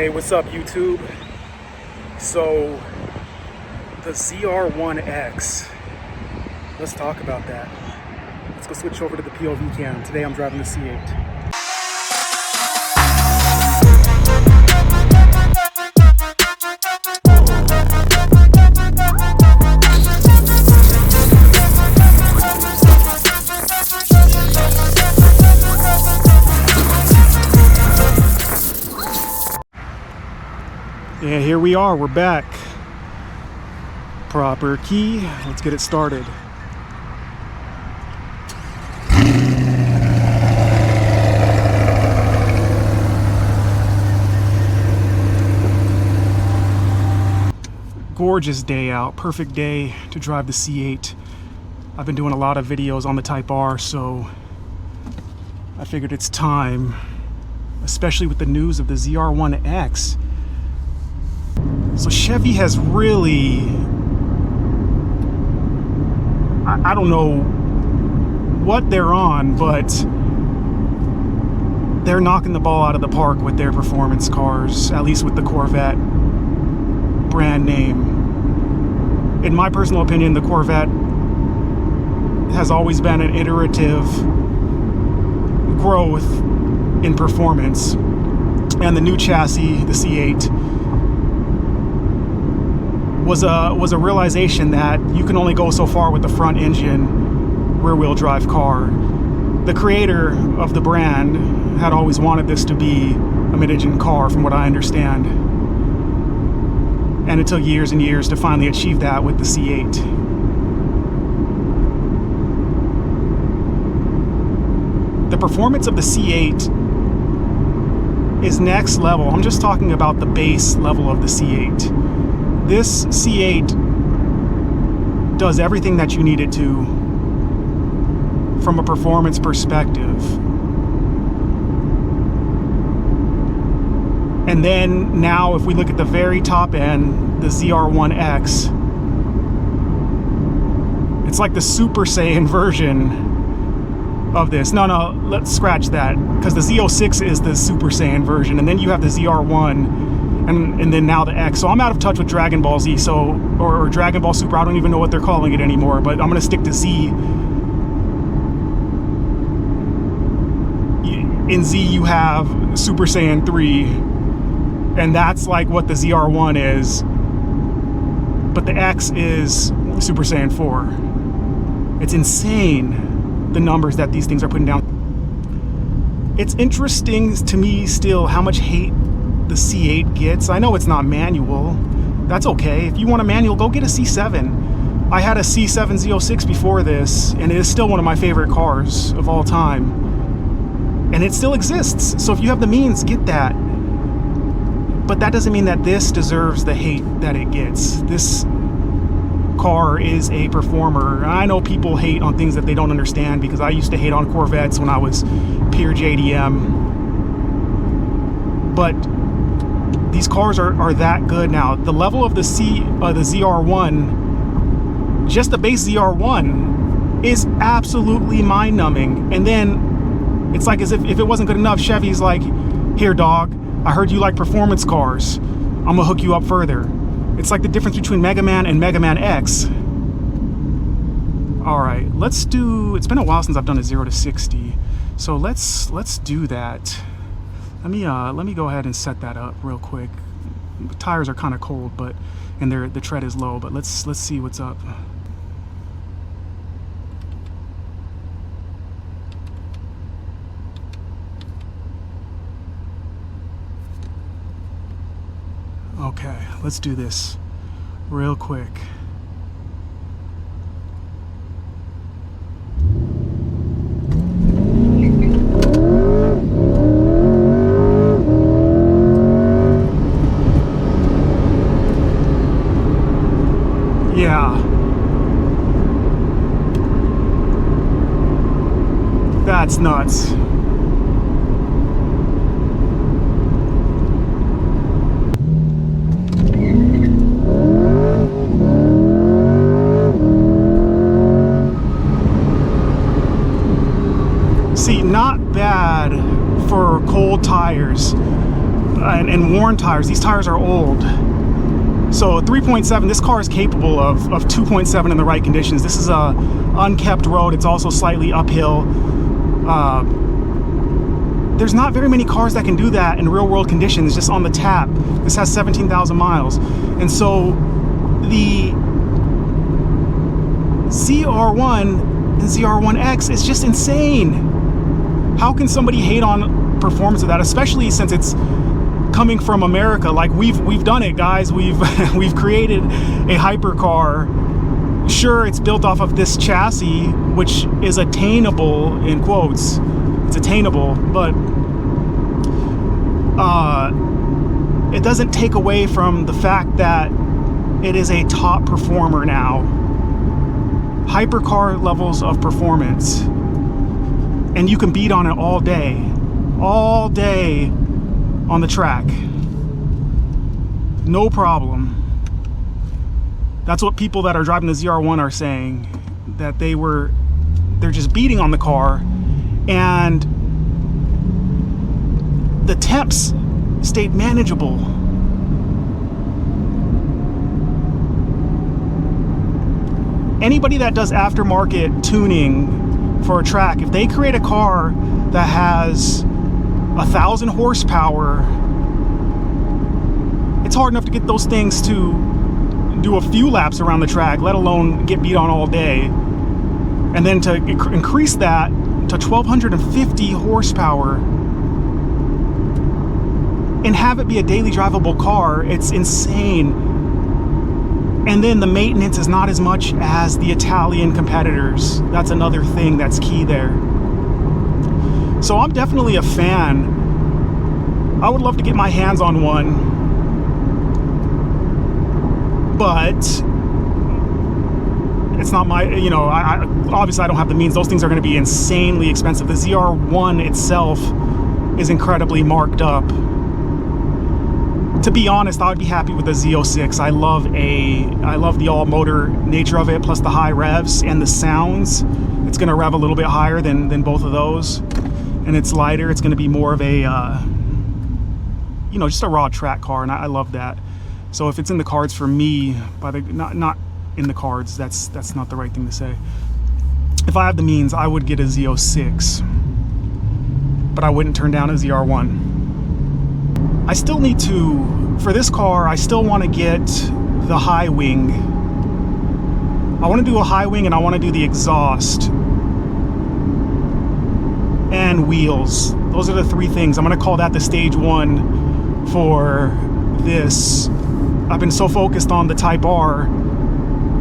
Hey, what's up, YouTube? So, the ZR1X, let's talk about that. Let's go switch over to the POV cam. Today I'm driving the C8. Yeah, here we are, we're back. Proper key, let's get it started. Gorgeous day out, perfect day to drive the C8. I've been doing a lot of videos on the Type R, so I figured it's time, especially with the news of the ZR1X. So Chevy has really, I don't know what they're on, but they're knocking the ball out of the park with their performance cars, at least with the Corvette brand name. In my personal opinion, the Corvette has always been an iterative growth in performance, and the new chassis, the C8, was a realization that you can only go so far with the front engine rear-wheel drive car. The creator of the brand had always wanted this to be a mid-engine car, from what I understand, and it took years and years to finally achieve that with the C8. The performance of the C8 is next level. I'm just talking about the base level of the C8. This C8 does everything that you need it to from a performance perspective. And then now if we look at the very top end, the ZR1X, it's like the Super Saiyan version of this. No, let's scratch that, because the Z06 is the Super Saiyan version, and then you have the ZR1, and then now the X. So I'm out of touch with Dragon Ball Z, or Dragon Ball Super. I don't even know what they're calling it anymore, but I'm gonna stick to Z. In Z you have Super Saiyan 3, and that's like what the ZR1 is, but the X is Super Saiyan 4. It's insane, the numbers that these things are putting down. It's interesting to me still how much hate the C8 gets. I know it's not manual. That's okay. If you want a manual, go get a C7. I had a C7 Z06 before this, and it is still one of my favorite cars of all time. And it still exists. So if you have the means, get that. But that doesn't mean that this deserves the hate that it gets. This car is a performer. I know people hate on things that they don't understand, because I used to hate on Corvettes when I was pure JDM. But these cars are that good now. The level of the ZR1, just the base ZR1, is absolutely mind-numbing. And then it's like as if it wasn't good enough, Chevy's like, here dog, I heard you like performance cars, I'm gonna hook you up further. It's like the difference between Mega Man and Mega Man X. All right, let's do, it's been a while since I've done a 0 to 60, so let's do that. Let me go ahead and set that up real quick. The tires are kind of cold, but and the tread is low, but let's see what's up. Okay, let's do this real quick. Yeah. That's nuts. See, not bad for cold tires, and worn tires. These tires are old. So 3.7, this car is capable of 2.7 in the right conditions. This is a unkept road. It's also slightly uphill. There's not very many cars that can do that in real world conditions, just on the tap. This has 17,000 miles. And so the ZR1 and ZR1X is just insane. How can somebody hate on performance of that, especially since it's coming from America? Like, we've done it, guys. We've created a hypercar. Sure, it's built off of this chassis, which is attainable, in quotes. It's attainable, but it doesn't take away from the fact that it is a top performer now. Hypercar levels of performance, and you can beat on it all day on the track, no problem. That's what people that are driving the ZR1 are saying, that they're just beating on the car, and the temps stayed manageable. Anybody that does aftermarket tuning for a track, if they create a car that has 1,000 horsepower, it's hard enough to get those things to do a few laps around the track, let alone get beat on all day. And then to increase that to 1,250 horsepower and have it be a daily drivable car, it's insane. And then the maintenance is not as much as the Italian competitors. That's another thing that's key there. So I'm definitely a fan. I would love to get my hands on one, but it's not my, I obviously I don't have the means. Those things are going to be insanely expensive. The ZR1 itself is incredibly marked up. To be honest, I would be happy with the Z06. I love the all motor nature of it, plus the high revs and the sounds. It's going to rev a little bit higher than both of those, and it's lighter. It's going to be more of a just a raw track car, and I love that. So if it's in the cards for me, not in the cards, that's not the right thing to say. If I have the means, I would get a Z06, but I wouldn't turn down a ZR1. I still need to, for this car, I still want to get the high wing. I want to do a high wing, and I want to do the exhaust and wheels. Those are the three things. I'm going to call that the stage one for this. I've been so focused on the Type R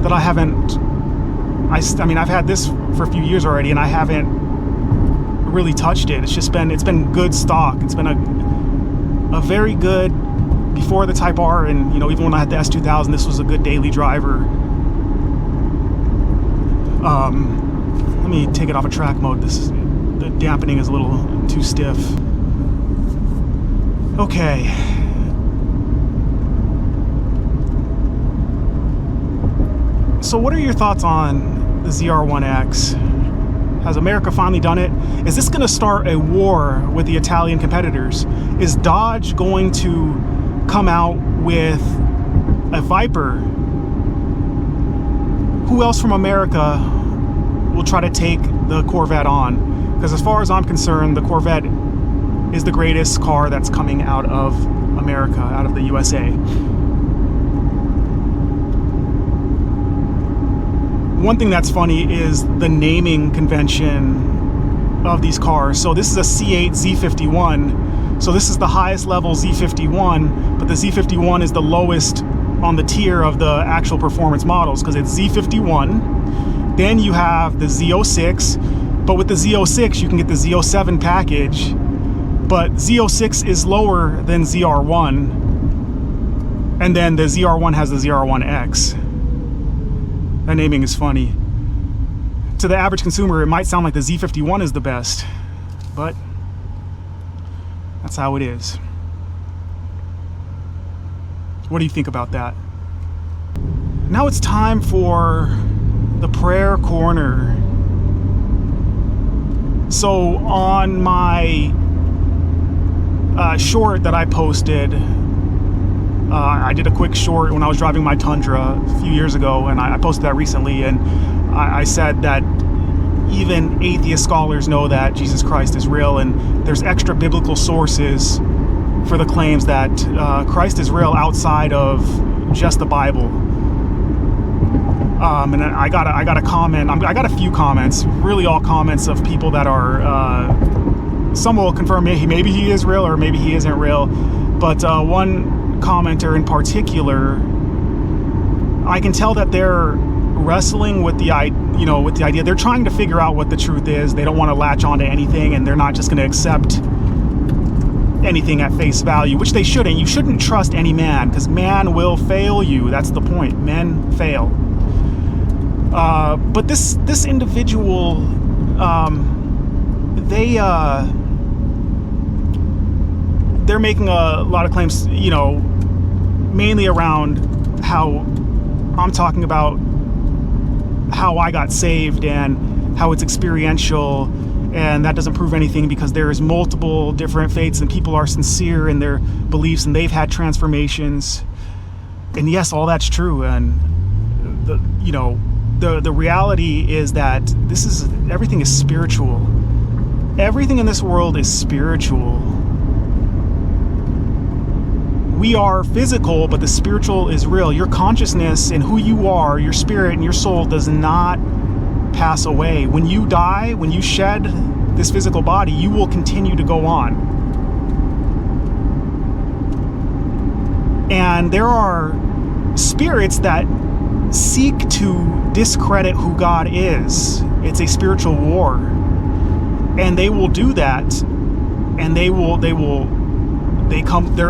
that I haven't, I mean, I've had this for a few years already, and I haven't really touched it. It's been good stock. It's been a very good, before the Type R, and even when I had the S2000, this was a good daily driver. Let me take it off of track mode. The dampening is a little too stiff. Okay. So what are your thoughts on the ZR1X? Has America finally done it? Is this going to start a war with the Italian competitors? Is Dodge going to come out with a Viper? Who else from America will try to take the Corvette on? Because as far as I'm concerned, the Corvette is the greatest car that's coming out of America, out of the USA. One thing that's funny is the naming convention of these cars. So this is a C8 Z51. So this is the highest level Z51, but the Z51 is the lowest on the tier of the actual performance models, because it's Z51. Then you have the Z06, but with the Z06 you can get the Z07 package, but Z06 is lower than ZR1, and then the ZR1 has the ZR1X. That naming is funny. To the average consumer, it might sound like the Z51 is the best, but that's how it is. What do you think about that? Now it's time for the prayer corner. So on my short that I posted. I did a quick short when I was driving my Tundra a few years ago, and I posted that recently, and I said that even atheist scholars know that Jesus Christ is real, and there's extra biblical sources for the claims that Christ is real outside of just the Bible. And I got a comment. I got a few comments, really all comments of people that are. Some will confirm maybe he is real or maybe he isn't real, but one commenter in particular, I can tell that they're wrestling with the idea. They're trying to figure out what the truth is. They don't want to latch on to anything, and they're not just going to accept anything at face value, which they shouldn't. You shouldn't trust any man, because man will fail you. That's the point. Men fail. But this individual, they're making a lot of claims, mainly around how I'm talking about how I got saved and how it's experiential, and that doesn't prove anything because there's multiple different faiths and people are sincere in their beliefs and they've had transformations. And yes, all that's true. And the reality is that everything is spiritual. Everything in this world is spiritual. We are physical, but the spiritual is real. Your consciousness and who you are, your spirit and your soul does not pass away. When you die, when you shed this physical body, you will continue to go on. And there are spirits that seek to discredit who God is. It's a spiritual war. And they will do that. And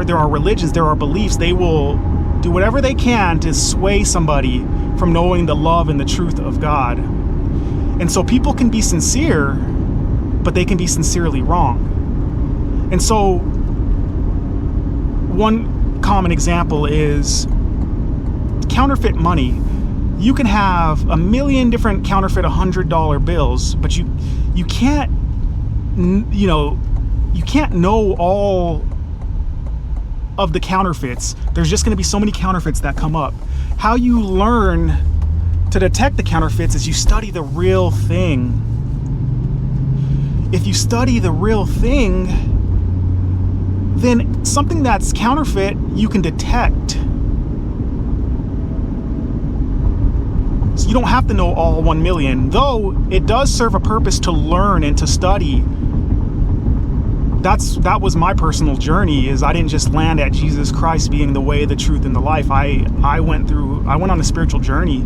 there are religions, there are beliefs. They will do whatever they can to sway somebody from knowing the love and the truth of God. And so people can be sincere, but they can be sincerely wrong. And so one common example is counterfeit money. You can have a million different counterfeit $100 bills, but you can't know all of the counterfeits. There's just going to be so many counterfeits that come up. How you learn to detect the counterfeits is you study the real thing. If you study the real thing, then something that's counterfeit you can detect. So you don't have to know all 1 million, though it does serve a purpose to learn and to study. That was my personal journey. Is I didn't just land at Jesus Christ being the way, the truth, and the life. I went on a spiritual journey,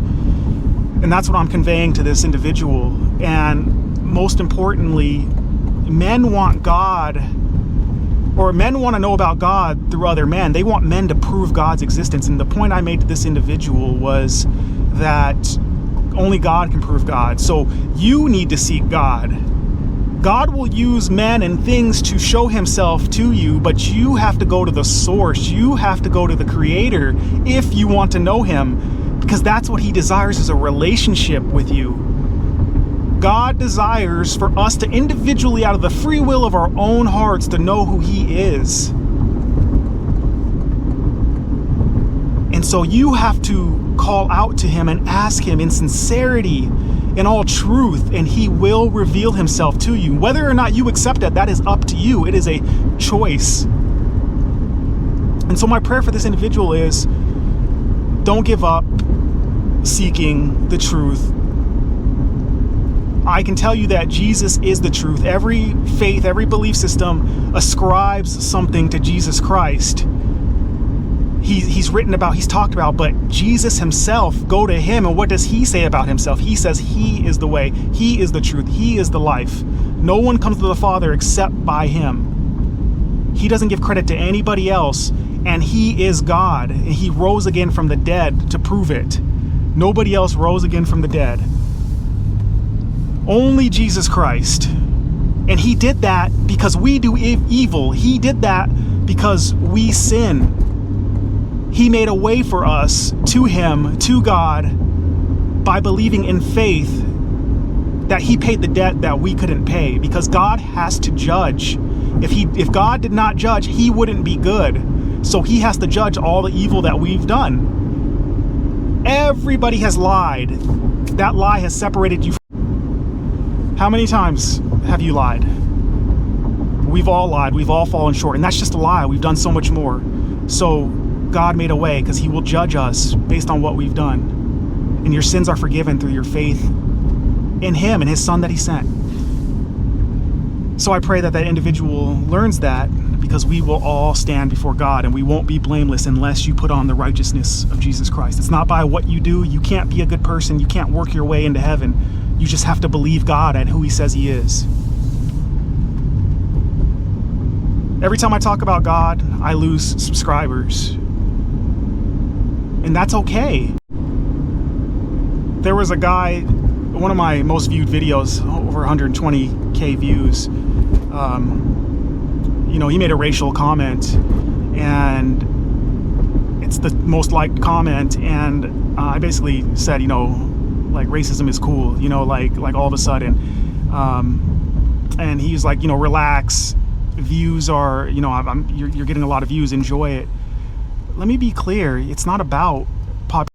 and that's what I'm conveying to this individual. And most importantly, men want God, or men want to know about God through other men. They want men to prove God's existence. And the point I made to this individual was that only God can prove God. So you need to seek God. God will use men and things to show himself to you, but you have to go to the source. You have to go to the Creator if you want to know him, because that's what he desires, is a relationship with you. God desires for us to individually, out of the free will of our own hearts, to know who he is. And so you have to call out to him and ask him in sincerity, in all truth, and he will reveal himself to you. Whether or not you accept it, that is up to you. It is a choice. And so my prayer for this individual is, don't give up seeking the truth. I can tell you that Jesus is the truth. Every faith, every belief system ascribes something to Jesus Christ. He's talked about, but Jesus himself, go to him, and what does he say about himself? He says he is the way, he is the truth, he is the life. No one comes to the Father except by him. He doesn't give credit to anybody else, and he is God, and he rose again from the dead to prove it. Nobody else rose again from the dead. Only Jesus Christ. And he did that because we do evil. He did that because we sin. He made a way for us to him, to God, by believing in faith that he paid the debt that we couldn't pay, because God has to judge. If God did not judge, he wouldn't be good. So he has to judge all the evil that we've done. Everybody has lied. That lie has separated you. How many times have you lied? We've all lied. We've all fallen short. And that's just a lie. We've done so much more. So God made a way because he will judge us based on what we've done. And your sins are forgiven through your faith in him and his son that he sent. So I pray that that individual learns that, because we will all stand before God and we won't be blameless unless you put on the righteousness of Jesus Christ. It's not by what you do. You can't be a good person. You can't work your way into heaven. You just have to believe God and who he says he is. Every time I talk about God, I lose subscribers. And that's okay. There was a guy, one of my most viewed videos, over 120K views. He made a racial comment, and it's the most liked comment. And I basically said, like, racism is cool, like all of a sudden. And he's like, relax. Views are, you're getting a lot of views. Enjoy it. Let me be clear. It's not about